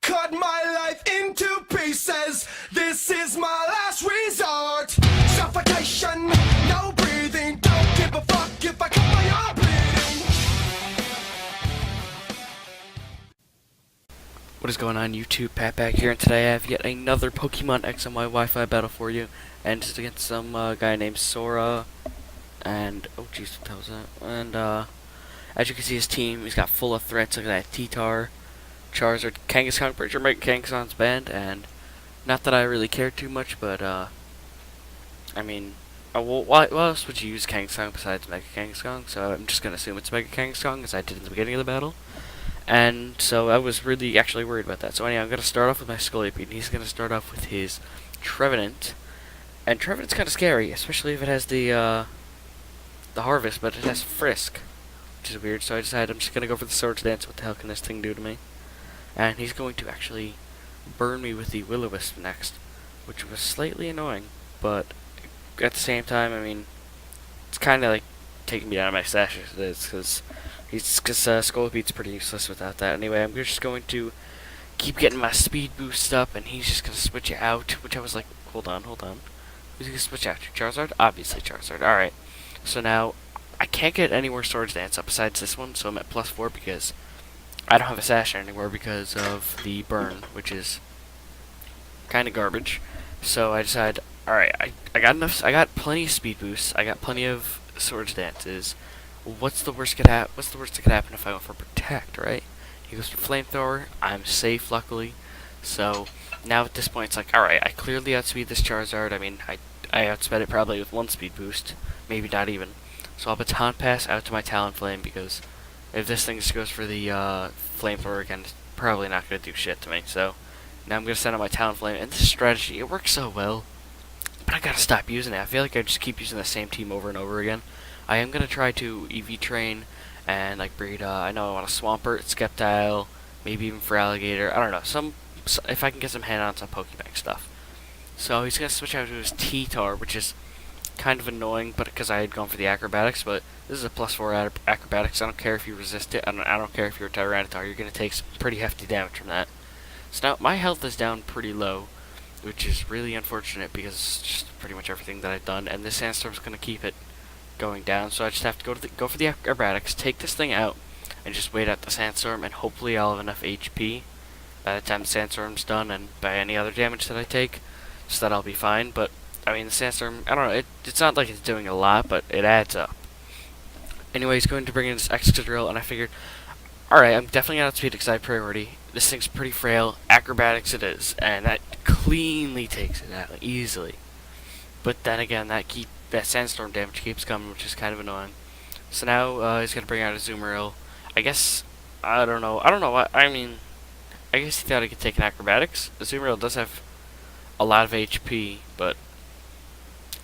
cut my life into pieces. This is my last resort. Suffocation, no breathing. Don't give a fuck if I cut my arm bleeding. What is going on, YouTube? Pat back here, and today I have yet another Pokemon X and Y Wi-Fi battle for you, and it's against some guy named Sora, and oh jeez, what the hell was that? And as you can see, his team, he's got full of threats. Look at that: T-Tar, Charizard, Kangaskhan. Pretty sure Kangaskhan's banned, and not that I really care too much, but I mean, what else would you use Kangaskhan besides Mega Kangaskhan? So I'm just gonna assume it's Mega Kangaskhan, as I did in the beginning of the battle. And so I was really actually worried about that. So anyway, I'm going to start off with my Scolipede, and he's going to start off with his Trevenant. And Trevenant's kind of scary, especially if it has the Harvest, but it has Frisk, which is weird. So I decided I'm just going to go for the Swords Dance. What the hell can this thing do to me? And he's going to actually burn me with the Will-O-Wisp next, which was slightly annoying. But at the same time, I mean, it's kind of like taking me out of my stash as it is, because Scolipede's pretty useless without that. Anyway, I'm just going to keep getting my speed boost up, and he's just going to switch it out, which I was like, hold on. Who's he going to switch out to? Charizard? Obviously Charizard. Alright, so now I can't get any more Swords Dance up besides this one, so I'm at +4 because I don't have a Sash anymore because of the burn, which is kind of garbage. So I decided, alright, I got enough, I got plenty of speed boosts, I got plenty of Swords Dances. What's the worst that could happen if I went for Protect, right? He goes for Flamethrower. I'm safe, luckily. So now at this point, it's like, alright, I clearly outspeed this Charizard. I mean, I outsped it probably with 1 speed boost, maybe not even. So I'll Baton Pass out to my Talonflame, because if this thing just goes for the Flamethrower again, it's probably not going to do shit to me. So now I'm going to send out my Talonflame, and this strategy, it works so well. But I gotta stop using it. I feel like I just keep using the same team over and over again. I am going to try to EV train and like breed, I know I want a Swampert, Sceptile, maybe even for Alligator. I don't know, if I can get some hand on some Pokebank stuff. So he's going to switch out to his T-Tar, which is kind of annoying, but because I had gone for the Acrobatics, but this is a +4 Acrobatics. I don't care if you resist it, I don't care if you're a Tyranitar, you're going to take some pretty hefty damage from that. So now my health is down pretty low, which is really unfortunate because it's just pretty much everything that I've done, and this Sandstorm's going to keep it going down, so I just have to go for the Acrobatics, take this thing out, and just wait out the Sandstorm, and hopefully I'll have enough HP by the time the Sandstorm's done, and by any other damage that I take, so that I'll be fine. But, I mean, the Sandstorm, I don't know, it's not like it's doing a lot, but it adds up. Anyway, he's going to bring in this Excadrill, and I figured, alright, I'm definitely going to outspeed it because I have priority. This thing's pretty frail, Acrobatics it is, and that cleanly takes it out, easily. But then again, that Sandstorm damage keeps coming, which is kind of annoying. So now he's gonna bring out a Azumarill. I guess I don't know what I mean. I guess he thought he could take an Acrobatics. Azumarill does have a lot of HP, but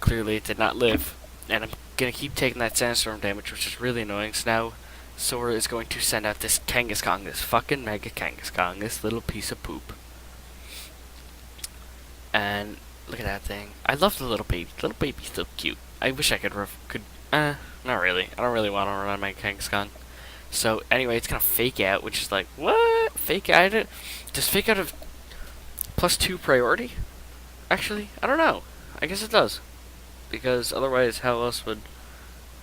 clearly it did not live. And I'm gonna keep taking that Sandstorm damage, which is really annoying. So now Sora is going to send out this Kangaskhan, this fucking Mega Kangaskhan, this little piece of poop. And look at that thing. I love the little baby. The little baby's so cute. I wish I could not really. I don't really want to run my Kangaskhan. So, anyway, it's gonna fake out, which is like, what? Fake out it? Does fake out of +2 priority? Actually, I don't know. I guess it does. Because otherwise, how else would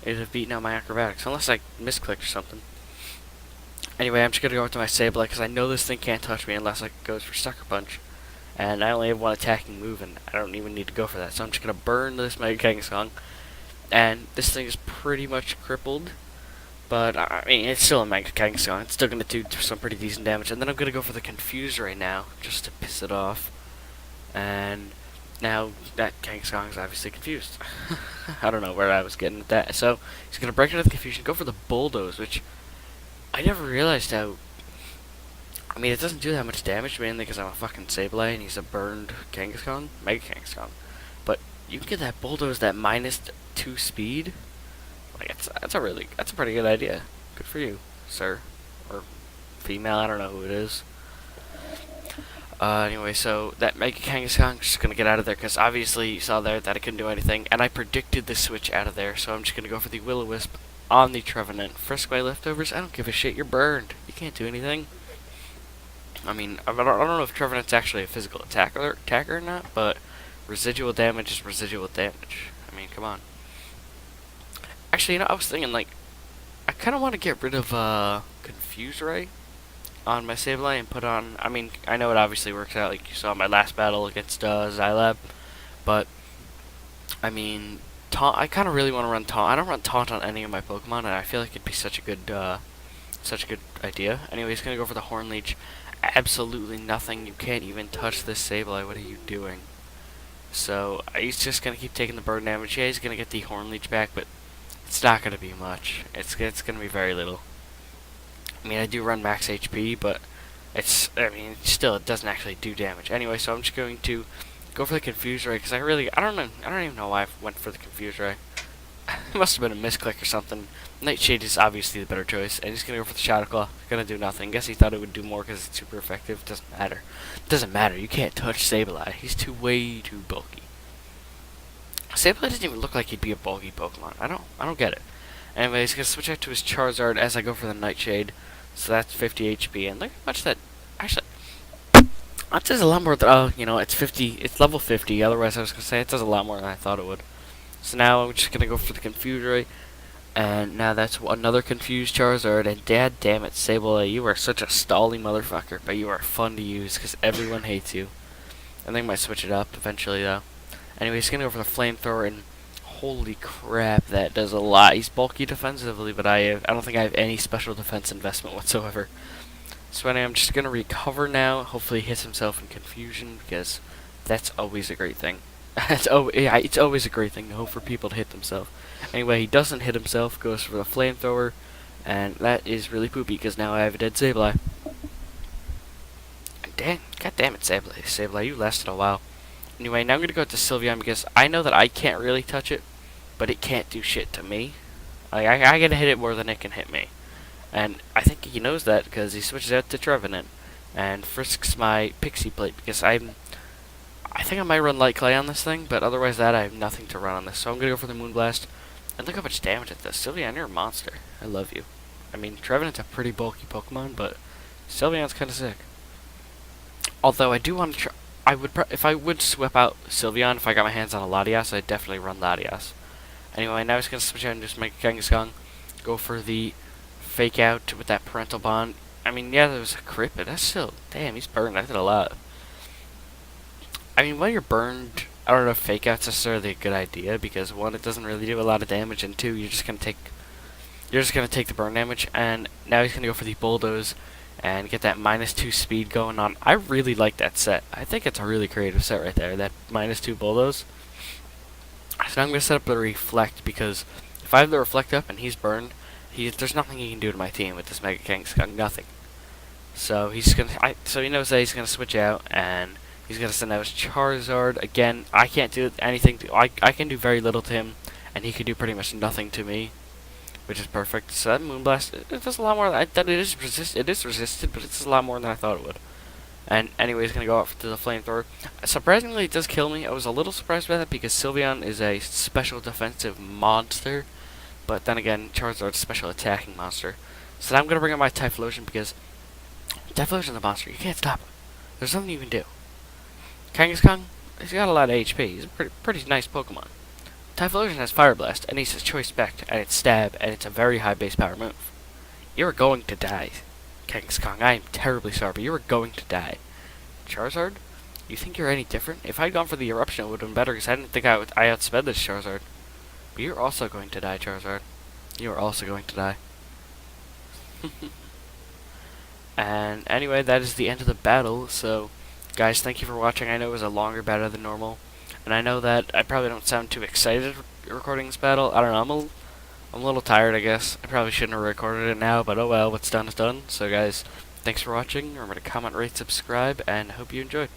it have beaten out my Acrobatics? Unless I misclicked or something. Anyway, I'm just gonna go into my Sableye, because I know this thing can't touch me unless it goes for Sucker Punch. And I only have 1 attacking move, and I don't even need to go for that. So I'm just going to burn this Mega Kangaskhan. And this thing is pretty much crippled. But, I mean, it's still a Mega Kangaskhan. It's still going to do some pretty decent damage. And then I'm going to go for the Confuse right now, just to piss it off. And now that Kangaskhan is obviously confused. I don't know where I was getting with that. So he's going to break out of the confusion, go for the Bulldoze, which I never realized how... I mean, it doesn't do that much damage, mainly because I'm a fucking Sableye and he's a burned Kangaskhan, Mega Kangaskhan. But you can get that Bulldoze, that -2 speed. Like, that's a pretty good idea. Good for you, sir, or female. I don't know who it is. Anyway, so that Mega Kangaskhan is just gonna get out of there because obviously you saw there that it couldn't do anything, and I predicted the switch out of there. So I'm just gonna go for the Will-O-Wisp on the Trevenant. Frisk my leftovers. I don't give a shit. You're burned. You can't do anything. I mean, I don't know if Trevenant's actually a physical attacker or not, but residual damage is residual damage. I mean, come on. Actually, I was thinking, like, I kind of want to get rid of Confuse Ray on my Sableye and put on. I mean, I know it obviously works out, like you saw in my last battle against Xylab, but I mean, Taunt. I kind of really want to run Taunt. I don't run Taunt on any of my Pokemon, and I feel like it'd be such a good idea. Anyway, he's gonna go for the Horn Leech. Absolutely nothing. You can't even touch this Sableye. What are you doing? So he's just gonna keep taking the burn damage. Yeah, he's gonna get the Horn Leech back, but it's not gonna be much. It's gonna be very little. I mean, I do run max HP, but I mean, still, it doesn't actually do damage. Anyway, so I'm just going to go for the Confuse Ray, because I don't even know why I went for the Confuse Ray. It must have been a misclick or something. Nightshade is obviously the better choice, and he's gonna go for the Shadow Claw. Gonna do nothing. Guess he thought it would do more because it's super effective. Doesn't matter. Doesn't matter. You can't touch Sableye. He's way too bulky. Sableye doesn't even look like he'd be a bulky Pokemon. I don't get it. Anyway, he's gonna switch out to his Charizard as I go for the Nightshade. So that's 50 HP, and look how much that actually. That does a lot more than, oh, you know, it's 50, it's level 50, otherwise I was going to say it does a lot more than I thought it would. So now I'm just going to go for the Confuse Ray, and now that's another Confused Charizard, and dad damn it, Sableye, you are such a stally motherfucker, but you are fun to use, because everyone hates you. I think I might switch it up eventually, though. Anyway, he's going to go for the Flamethrower, and holy crap, that does a lot. He's bulky defensively, but I don't think I have any special defense investment whatsoever. So anyway, I'm just going to recover now. Hopefully he hits himself in confusion, because that's always a great thing. It's always a great thing to hope for people to hit themselves. Anyway, he doesn't hit himself, goes for the Flamethrower, and that is really poopy, because now I have a dead Sableye. God damn it, Sableye. Sableye, you lasted a while. Anyway, now I'm going to go to Sylveon, because I know that I can't really touch it, but it can't do shit to me. I gotta hit it more than it can hit me. And I think he knows that because he switches out to Trevenant and frisks my Pixie Plate because I think I might run Light Clay on this thing, but otherwise that I have nothing to run on this. So I'm gonna go for the Moonblast. And look how much damage it does. Sylveon, you're a monster. I love you. I mean, Trevenant's a pretty bulky Pokemon, but Sylveon's kind of sick. Although I do want to try. If I would swap out Sylveon if I got my hands on a Latias, I'd definitely run Latias. Anyway, now he's gonna switch out and just make a Kangaskhan. Go for the Fake Out with that Parental Bond. I mean, yeah, there was a crit, but that's still, damn, he's burned. I did a lot. I mean, when you're burned, I don't know if Fake Out's necessarily a good idea because one, it doesn't really do a lot of damage, and two, you're just gonna take the burn damage. And now he's gonna go for the Bulldoze and get that -2 speed going on. I really like that set. I think it's a really creative set right there. That -2 Bulldoze. So now I'm gonna set up the Reflect because if I have the Reflect up and he's burned, there's nothing he can do to my team with this Mega Kangaskhan. Nothing. So so he knows that he's gonna switch out and he's gonna send out his Charizard again. I can't do anything. I can do very little to him, and he can do pretty much nothing to me, which is perfect. So that Moonblast, it does a lot more. It is resisted, but it does a lot more than I thought it would. And anyway, he's gonna go out to the Flamethrower. Surprisingly, it does kill me. I was a little surprised by that because Sylveon is a special defensive monster. But then again, Charizard's a special attacking monster. So now I'm going to bring up my Typhlosion because Typhlosion's a monster. You can't stop him. There's nothing you can do. Kangaskhan, he's got a lot of HP. He's a pretty nice Pokemon. Typhlosion has Fire Blast, and he's a Choice Spect, and it's Stab, and it's a very high base power move. You're going to die, Kangaskhan. I am terribly sorry, but you are going to die. Charizard, you think you're any different? If I'd gone for the Eruption, it would have been better because I didn't think I outsped this Charizard. But you're also going to die, Charizard. You are also going to die. And anyway, that is the end of the battle. So, guys, thank you for watching. I know it was a longer battle than normal. And I know that I probably don't sound too excited recording this battle. I don't know, I'm a little tired, I guess. I probably shouldn't have recorded it now, but oh well, what's done is done. So, guys, thanks for watching. Remember to comment, rate, subscribe, and hope you enjoyed.